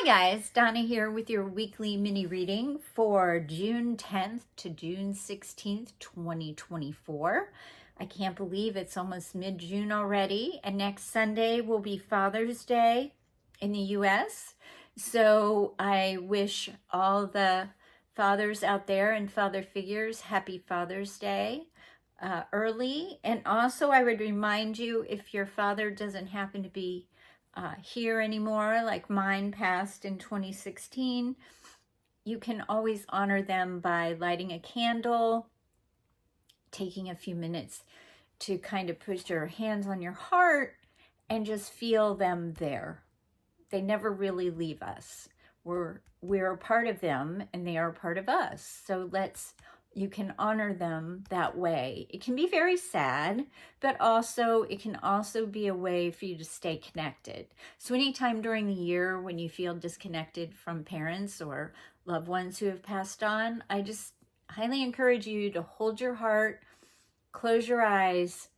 guys, Donna here with your weekly mini reading for June 10th to June 16th, 2024. I can't believe it's almost mid-June already, and next Sunday will be Father's Day in the US. So I wish all the fathers out there and father figures happy Father's Day early. And also I would remind you, if your father doesn't happen to be here anymore, like mine passed in 2016, you can always honor them by lighting a candle, taking a few minutes to kind of put your hands on your heart and just feel them there. They never really leave us. We're a part of them and they are a part of us. So you can honor them that way. It can be very sad, but also it can also be a way for you to stay connected. So anytime during the year when you feel disconnected from parents or loved ones who have passed on, I just highly encourage you to hold your heart, close your eyes,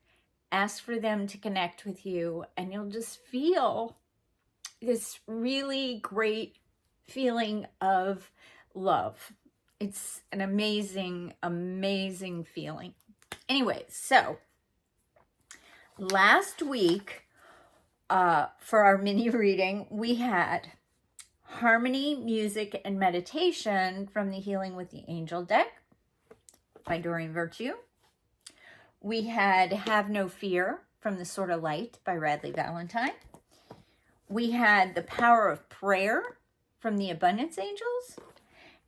ask for them to connect with you, and you'll just feel this really great feeling of love. It's an amazing, amazing feeling. Anyway, so last week for our mini reading, we had Harmony, Music, and Meditation from the Healing with the Angel deck by Doreen Virtue. We had Have No Fear from the Sword of Light by Radley Valentine. We had The Power of Prayer from the Abundance Angels.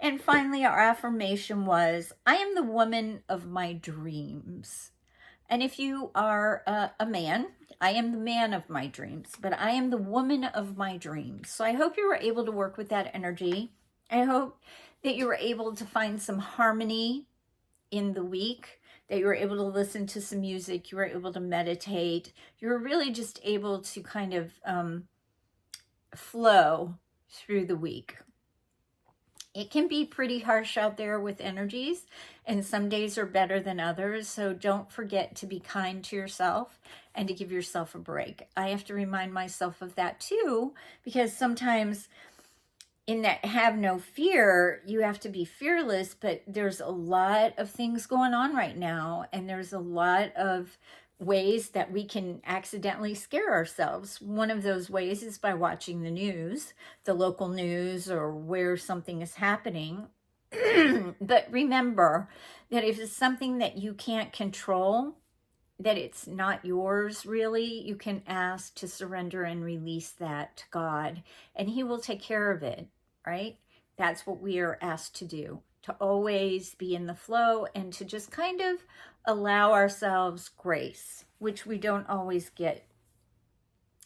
And finally, our affirmation was, I am the woman of my dreams. And if you are a man, I am the man of my dreams, but I am the woman of my dreams. So I hope you were able to work with that energy. I hope that you were able to find some harmony in the week, that you were able to listen to some music, you were able to meditate. You were really just able to kind of flow through the week. It can be pretty harsh out there with energies, and some days are better than others. So don't forget to be kind to yourself and to give yourself a break. I have to remind myself of that too, because sometimes in that have no fear, you have to be fearless, but there's a lot of things going on right now, and there's a lot of ways that we can accidentally scare ourselves. One of those ways is by watching the news, the local news, or where something is happening. But remember that if it's something that you can't control, that it's not yours really, you can ask to surrender and release that to God, and He will take care of it, right? That's what we are asked to do, to always be in the flow and to just kind of allow ourselves grace, which we don't always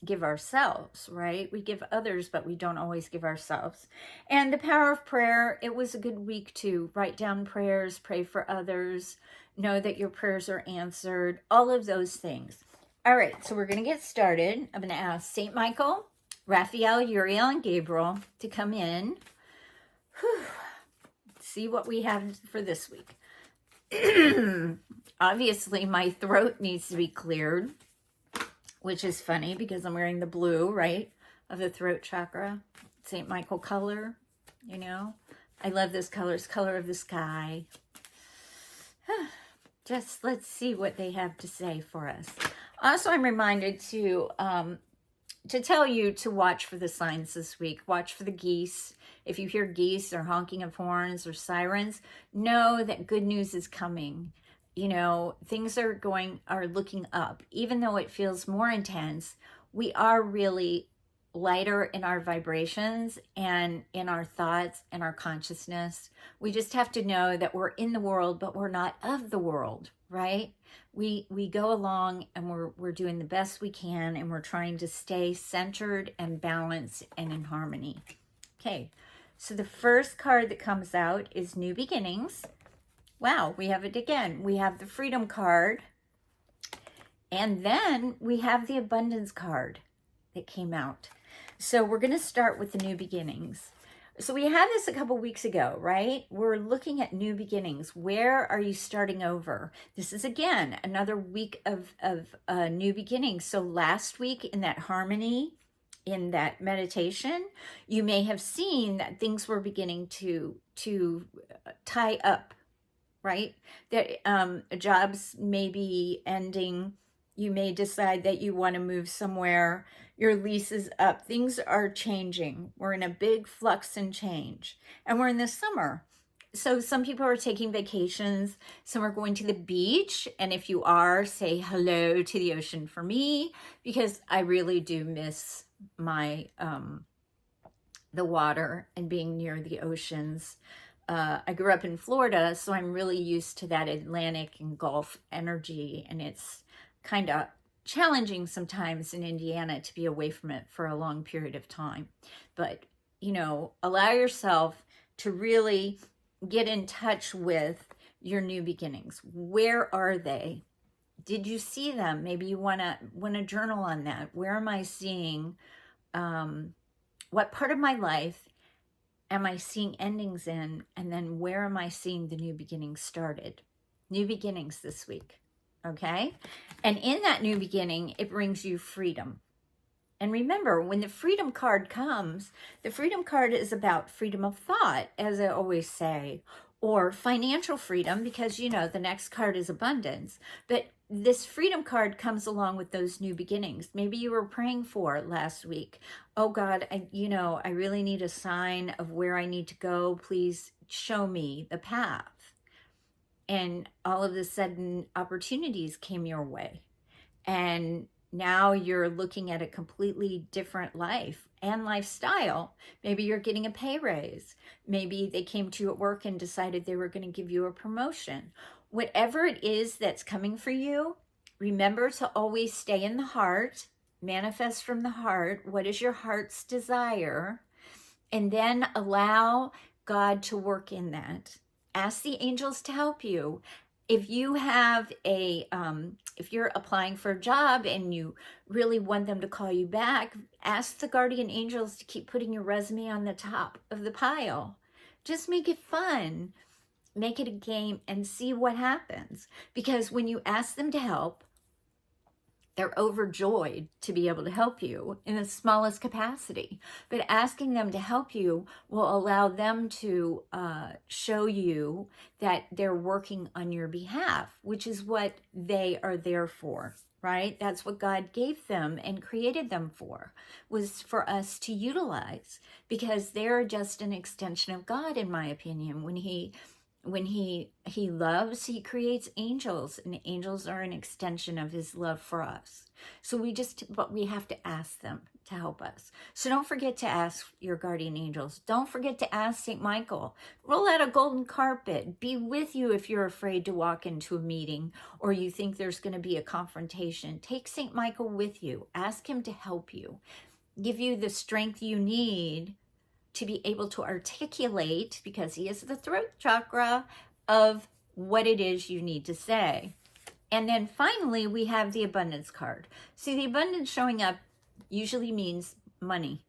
give ourselves, right? We give others, but we don't always give ourselves. And the power of prayer, it was a good week to write down prayers, pray for others, know that your prayers are answered, all of those things. All right, so we're going to get started. I'm going to ask St. Michael, Raphael, Uriel, and Gabriel to come in. Whew. See what we have for this week. Obviously, my throat needs to be cleared, which is funny because I'm wearing the blue, right, of the throat chakra, St. Michael color, you know. I love this color. It's color of the sky. Just let's see what they have to say for us. Also, I'm reminded to tell you to watch for the signs this week. Watch for the geese. If you hear geese or honking of horns or sirens, know that good news is coming. You know, things are looking up. Even though it feels more intense, we are really lighter in our vibrations and in our thoughts and our consciousness. We just have to know that we're in the world, but we're not of the world, right? We go along and we're doing the best we can, and we're trying to stay centered and balanced and in harmony. Okay, so the first card that comes out is New Beginnings. Wow, we have it again. We have the Freedom card, and then we have the Abundance card that came out. So we're going to start with the New Beginnings. So we had this a couple weeks ago, right? We're looking at new beginnings. Where are you starting over? This is, again, another week of new beginnings. So last week in that harmony in that meditation, you may have seen that things were beginning to tie up, right? That jobs may be ending. You may decide that you want to move somewhere. Your lease is up. Things are changing. We're in a big flux and change. And we're in the summer. So some people are taking vacations. Some are going to the beach. And if you are, say hello to the ocean for me, because I really do miss my the water and being near the oceans. I grew up in Florida, so I'm really used to that Atlantic and Gulf energy, and it's kind of challenging sometimes in Indiana to be away from it for a long period of time. But, you know, allow yourself to really get in touch with your new beginnings. Where are they? Did you see them? Maybe you want to journal on that. Where am I seeing, what part of my life am I seeing endings in? And then where am I seeing the new beginnings started? New beginnings this week, okay? And in that new beginning, it brings you freedom. And remember, when the freedom card comes, the freedom card is about freedom of thought, as I always say, or financial freedom, because, you know, the next card is abundance. But this freedom card comes along with those new beginnings. Maybe you were praying for last week. Oh God, I really need a sign of where I need to go. Please show me the path. And all of a sudden, opportunities came your way. And now you're looking at a completely different life and lifestyle. Maybe you're getting a pay raise. Maybe they came to you at work and decided they were going to give you a promotion. Whatever it is that's coming for you, remember to always stay in the heart, manifest from the heart. What is your heart's desire? And then allow God to work in that. Ask the angels to help you. If you have if you're applying for a job and you really want them to call you back, ask the guardian angels to keep putting your resume on the top of the pile. Just make it fun. Make it a game and see what happens. Because when you ask them to help, they're overjoyed to be able to help you in the smallest capacity. But asking them to help you will allow them to show you that they're working on your behalf, which is what they are there for, right? That's what God gave them and created them for, was for us to utilize, because they're just an extension of God, in my opinion. When he loves, he creates angels, and angels are an extension of his love for us. So but we have to ask them to help us. So don't forget to ask your guardian angels. Don't forget to ask St. Michael. Roll out a golden carpet. Be with you if you're afraid to walk into a meeting or you think there's going to be a confrontation. Take St. Michael with you. Ask him to help you. Give you the strength you need to be able to articulate, because he is the throat chakra, of what it is you need to say. And then finally, we have the abundance card. See, the abundance showing up usually means money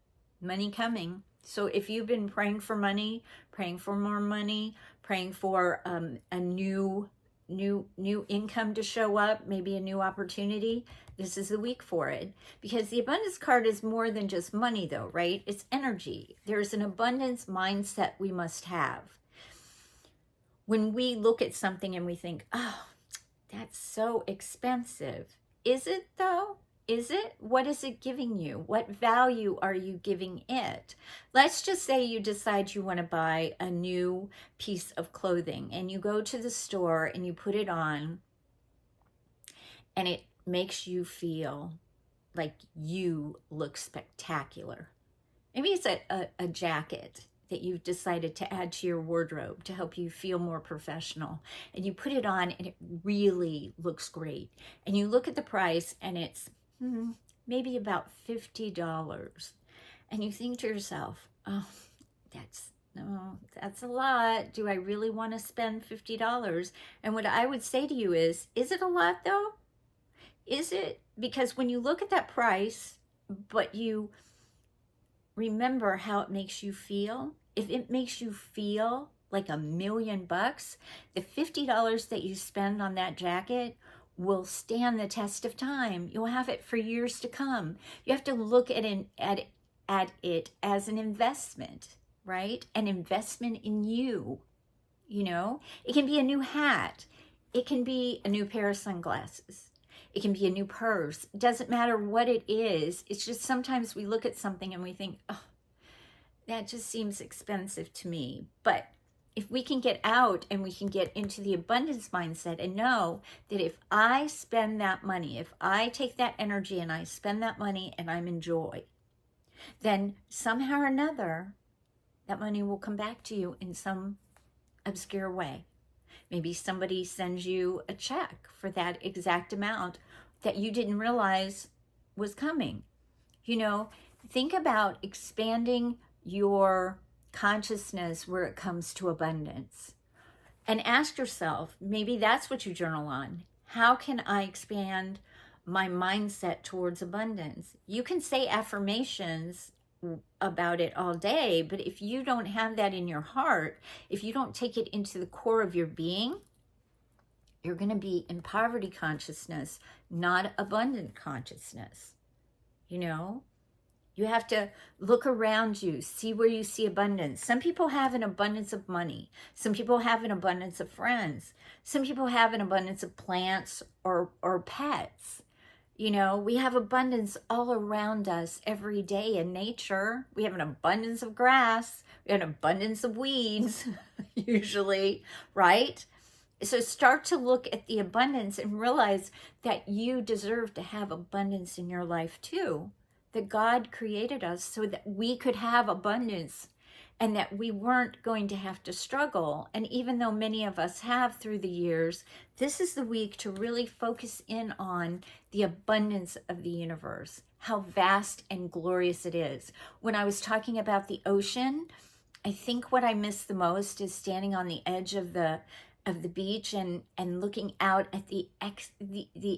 coming. So if you've been praying for money, praying for more money, praying for a new income to show up, maybe a new opportunity, this is the week for it. Because the abundance card is more than just money though, right? It's energy. There's an abundance mindset we must have. When we look at something and we think, oh, that's so expensive. Is it though? Is it? What is it giving you? What value are you giving it? Let's just say you decide you want to buy a new piece of clothing and you go to the store and you put it on and it makes you feel like you look spectacular. Maybe it's a jacket that you've decided to add to your wardrobe to help you feel more professional. And you put it on and it really looks great. And you look at the price and it's maybe about $50. And you think to yourself, oh, that's a lot. Do I really want to spend $50? And what I would say to you is it a lot though? Is it? Because when you look at that price, but you remember how it makes you feel, if it makes you feel like $1,000,000, the $50 that you spend on that jacket will stand the test of time. You'll have it for years to come. You have to look at it as an investment, right? An investment in you. You know, it can be a new hat. It can be a new pair of sunglasses. It can be a new purse. It doesn't matter what it is. It's just sometimes we look at something and we think, oh, that just seems expensive to me. But if we can get out and we can get into the abundance mindset and know that if I spend that money, if I take that energy and I spend that money and I'm in joy, then somehow or another, that money will come back to you in some obscure way. Maybe somebody sends you a check for that exact amount that you didn't realize was coming. You know, think about expanding your consciousness where it comes to abundance. And ask yourself, maybe that's what you journal on. How can I expand my mindset towards abundance? You can say affirmations about it all day, but if you don't have that in your heart, if you don't take it into the core of your being, you're going to be in poverty consciousness, not abundant consciousness. You know, you have to look around you, see where you see abundance. Some people have an abundance of money. Some people have an abundance of friends. Some people have an abundance of plants or pets. You know, we have abundance all around us every day in nature. We have an abundance of grass. We have an abundance of weeds, usually, right? So start to look at the abundance and realize that you deserve to have abundance in your life too. That God created us so that we could have abundance and that we weren't going to have to struggle. And even though many of us have through the years, this is the week to really focus in on the abundance of the universe, how vast and glorious it is. When I was talking about the ocean, I think what I miss the most is standing on the edge of the beach and looking out at the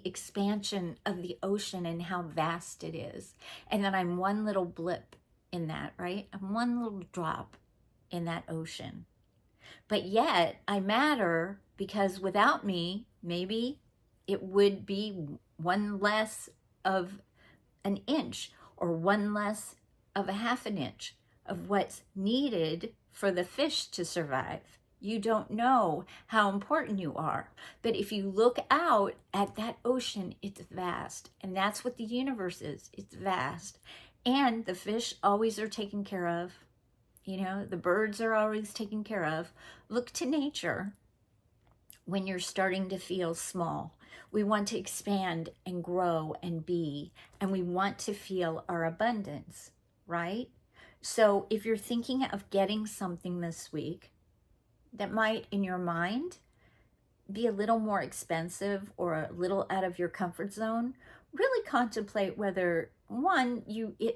expansion of the ocean and how vast it is. And then I'm one little blip in that, right? I'm one little drop in that ocean. But yet I matter because without me, maybe it would be one less of an inch or one less of a half an inch of what's needed for the fish to survive. You don't know how important you are. But if you look out at that ocean, it's vast. And that's what the universe is. It's vast. And the fish always are taken care of. You know, the birds are always taken care of. Look to nature when you're starting to feel small. We want to expand and grow and be. And we want to feel our abundance, right? So if you're thinking of getting something this week that might, in your mind, be a little more expensive or a little out of your comfort zone, really contemplate whether, one,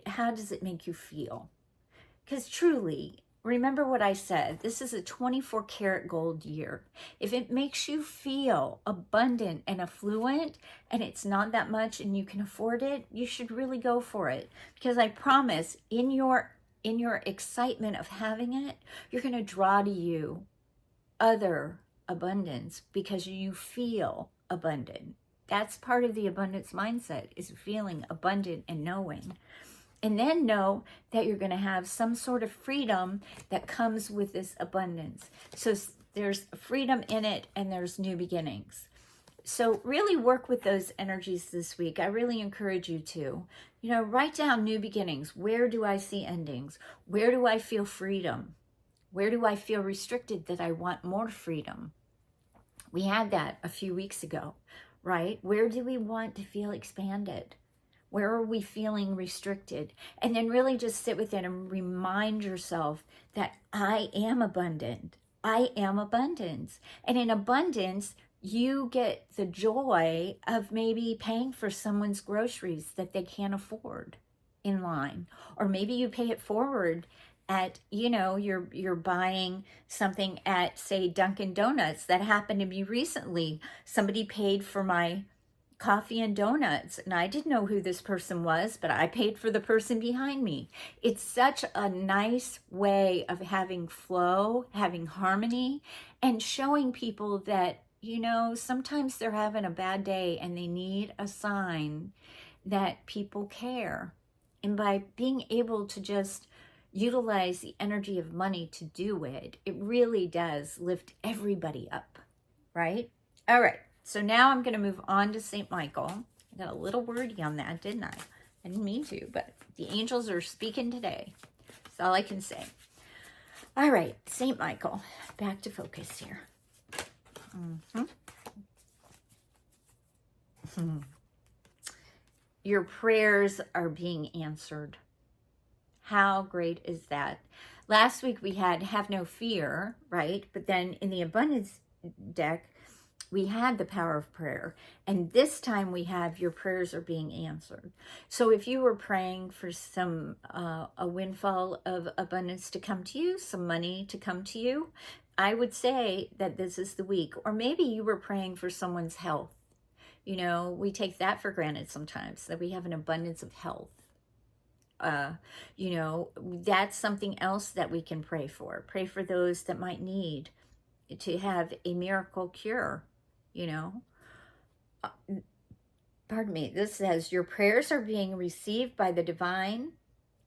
how does it make you feel? Because truly, remember what I said, this is a 24 karat gold year. If it makes you feel abundant and affluent and it's not that much and you can afford it, you should really go for it. Because I promise, in your excitement of having it, you're going to draw to you other abundance because you feel abundant. That's part of the abundance mindset, is feeling abundant and knowing. And then know that you're going to have some sort of freedom that comes with this abundance. So there's freedom in it and there's new beginnings. So really work with those energies this week. I really encourage you to, write down new beginnings. Where do I see endings? Where do I feel freedom? Where do I feel restricted that I want more freedom? We had that a few weeks ago, right? Where do we want to feel expanded? Where are we feeling restricted? And then really just sit with it and remind yourself that I am abundant. I am abundance. And in abundance, you get the joy of maybe paying for someone's groceries that they can't afford in line. Or maybe you pay it forward at, you're buying something at, say, Dunkin' Donuts. That happened to me recently. Somebody paid for my coffee and donuts, and I didn't know who this person was, but I paid for the person behind me. It's such a nice way of having flow, having harmony, and showing people that you know, sometimes they're having a bad day and they need a sign that people care. And by being able to just utilize the energy of money to do it, it really does lift everybody up, right? All right, so now I'm going to move on to St. Michael. I got a little wordy on that, didn't I? I didn't mean to, but the angels are speaking today. That's all I can say. All right, St. Michael, back to focus here. Your prayers are being answered. How great is that? Last week we had have no fear, right? But then in the abundance deck, we had the power of prayer. And this time we have your prayers are being answered. So if you were praying for some, a windfall of abundance to come to you, some money to come to you, I would say that this is the week. Or maybe you were praying for someone's health. You know, we take that for granted sometimes, that we have an abundance of health. You know, that's something else that we can pray for. Pray for those that might need to have a miracle cure, you know. Pardon me, this says, your prayers are being received by the divine.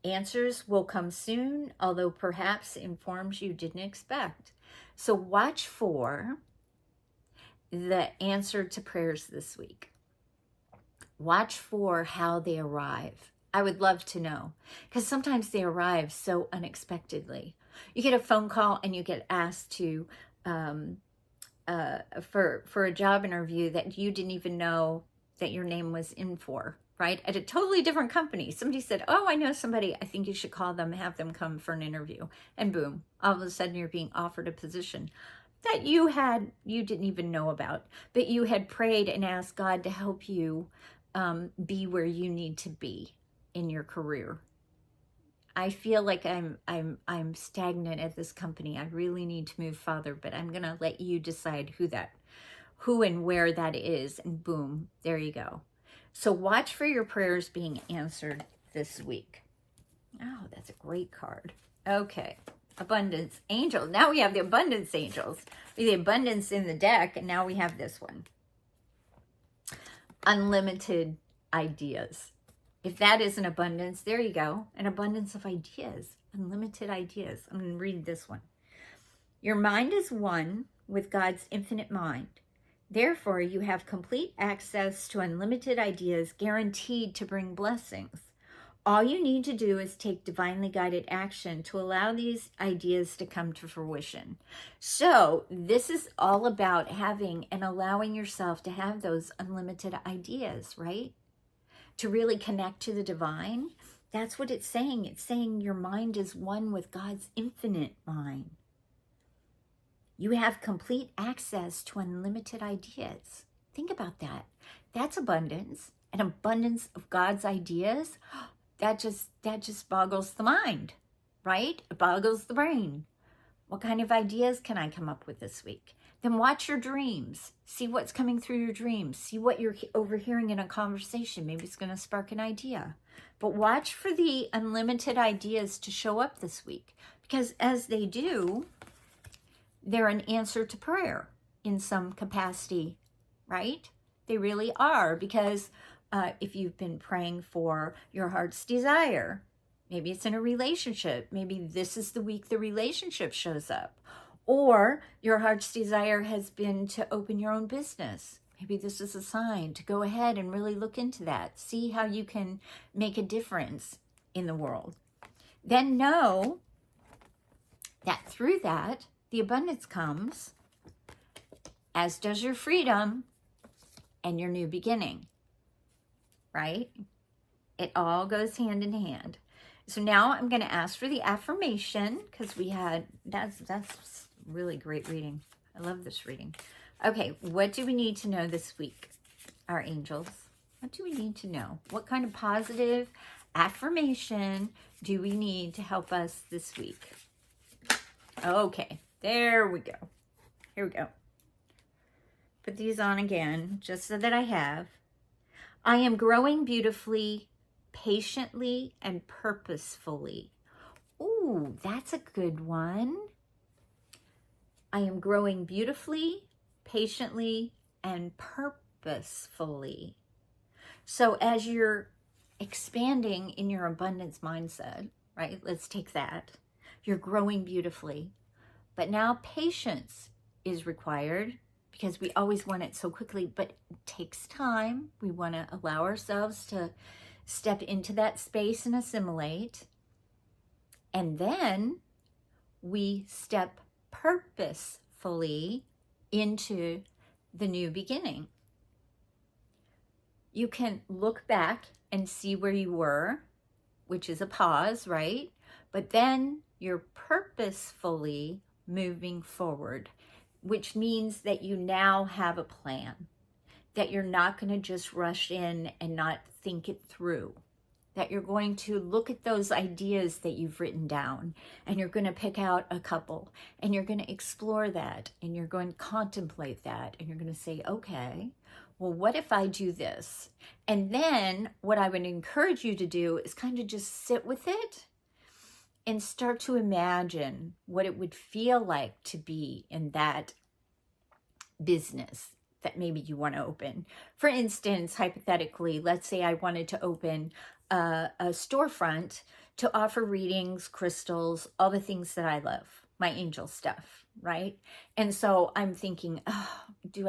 Answers will come soon, although perhaps in forms you didn't expect. So watch for the answer to prayers this week. Watch for how they arrive. I would love to know, because sometimes they arrive so unexpectedly. You get a phone call and you get asked to for a job interview that you didn't even know that your name was in for, right? At a totally different company. Somebody said, oh, I know somebody, I think you should call them, have them come for an interview. And boom, all of a sudden you're being offered a position that you didn't even know about, but you had prayed and asked God to help you be where you need to be in your career. I feel like I'm stagnant at this company. I really need to move farther, but I'm gonna let you decide who and where that is, and boom, there you go. So watch for your prayers being answered this week. Oh, that's a great card. Okay, abundance angel. Now we have the abundance angels. We have the abundance in the deck, and now we have this one. Unlimited ideas. If that is an abundance, there you go. An abundance of ideas, unlimited ideas. I'm going to read this one. Your mind is one with God's infinite mind. Therefore, you have complete access to unlimited ideas guaranteed to bring blessings. All you need to do is take divinely guided action to allow these ideas to come to fruition. So this is all about having and allowing yourself to have those unlimited ideas, right? To really connect to the divine. That's what it's saying. It's saying your mind is one with God's infinite mind. You have complete access to unlimited ideas. Think about that. That's abundance. An abundance of God's ideas. That just boggles the mind, right? It boggles the brain. What kind of ideas can I come up with this week? Then watch your dreams. See what's coming through your dreams. See what you're overhearing in a conversation. Maybe it's going to spark an idea. But watch for the unlimited ideas to show up this week. Because as they do, they're an answer to prayer in some capacity, right? They really are. Because if you've been praying for your heart's desire, maybe it's in a relationship. Maybe this is the week the relationship shows up. Or your heart's desire has been to open your own business. Maybe this is a sign to go ahead and really look into that. See how you can make a difference in the world. Then know that through that, the abundance comes, as does your freedom and your new beginning, right? It all goes hand in hand. So now I'm going to ask for the affirmation, because we had, that's really great reading. I love this reading. Okay, what do we need to know this week, our angels? What do we need to know? What kind of positive affirmation do we need to help us this week? Okay, there we go. Here we go. Put these on again, just so that I have. I am growing beautifully, patiently, and purposefully. Ooh, that's a good one. I am growing beautifully, patiently, and purposefully. So as you're expanding in your abundance mindset, right? Let's take that. You're growing beautifully. But now patience is required because we always want it so quickly, but it takes time. We want to allow ourselves to step into that space and assimilate. And then we step purposefully into the new beginning. You can look back and see where you were, which is a pause, right? But then you're purposefully moving forward, which means that you now have a plan, that you're not going to just rush in and not think it through, that you're going to look at those ideas that you've written down and you're going to pick out a couple and you're going to explore that and you're going to contemplate that and you're going to say, okay, well, what if I do this? And then what I would encourage you to do is kind of just sit with it and start to imagine what it would feel like to be in that business that maybe you want to open. For instance, hypothetically, let's say I wanted to open a storefront to offer readings, crystals, all the things that I love, my angel stuff, right? And so I'm thinking, oh, do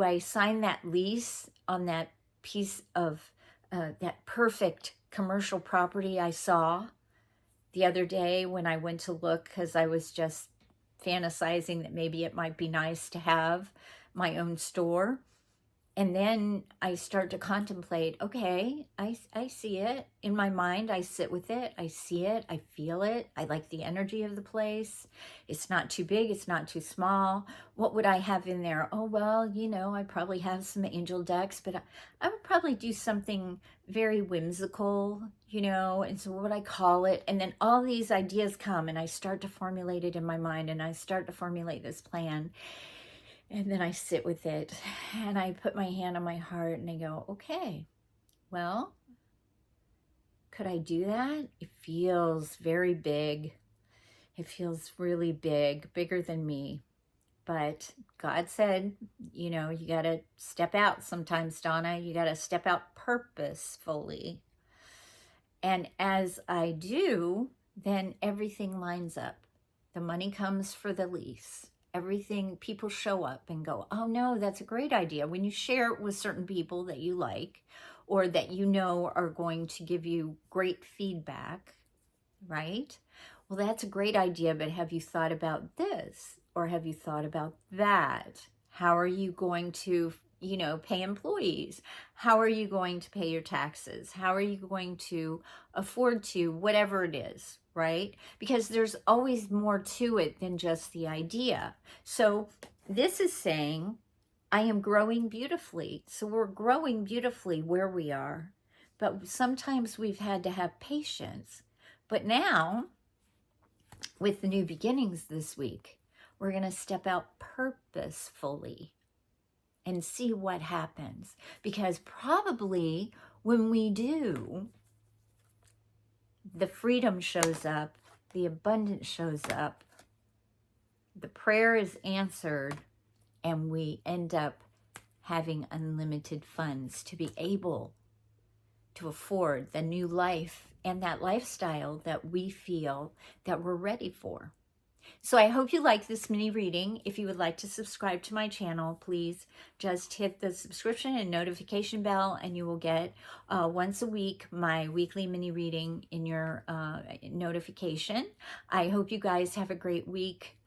I sign that lease on that piece of that perfect commercial property I saw the other day when I went to look, because I was just fantasizing that maybe it might be nice to have my own store? And then I start to contemplate, okay, I see it in my mind. I sit with it. I see it. I feel it. I like the energy of the place. It's not too big. It's not too small. What would I have in there? Oh, well, I probably have some angel decks, but I would probably do something very whimsical, and so what would I call it? And then all these ideas come and I start to formulate it in my mind and I start to formulate this plan. And then I sit with it and I put my hand on my heart and I go, okay, well, could I do that? It feels very big. It feels really big, bigger than me. But God said, you got to step out sometimes, Donna. You got to step out purposefully. And as I do, then everything lines up. The money comes for the lease. Everything, people show up and go, oh no, that's a great idea. When you share it with certain people that you like or that are going to give you great feedback, right? Well, that's a great idea, but have you thought about this? Or have you thought about that? How are you going to, pay employees? How are you going to pay your taxes? How are you going to afford to, whatever it is, right? Because there's always more to it than just the idea. So this is saying, I am growing beautifully. So we're growing beautifully where we are, but sometimes we've had to have patience. But now, with the new beginnings this week, we're going to step out purposefully and see what happens. Because probably when we do, the freedom shows up, the abundance shows up, the prayer is answered, and we end up having unlimited funds to be able to afford the new life and that lifestyle that we feel that we're ready for. So I hope you like this mini reading. If you would like to subscribe to my channel, please just hit the subscription and notification bell and you will get once a week my weekly mini reading in your notification. I hope you guys have a great week.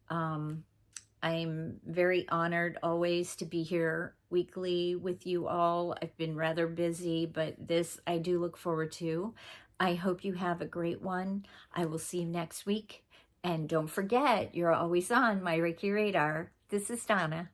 I'm very honored always to be here weekly with you all. I've been rather busy, but this I do look forward to. I hope you have a great one. I will see you next week. And don't forget, you're always on my Reiki Radar. This is Donna.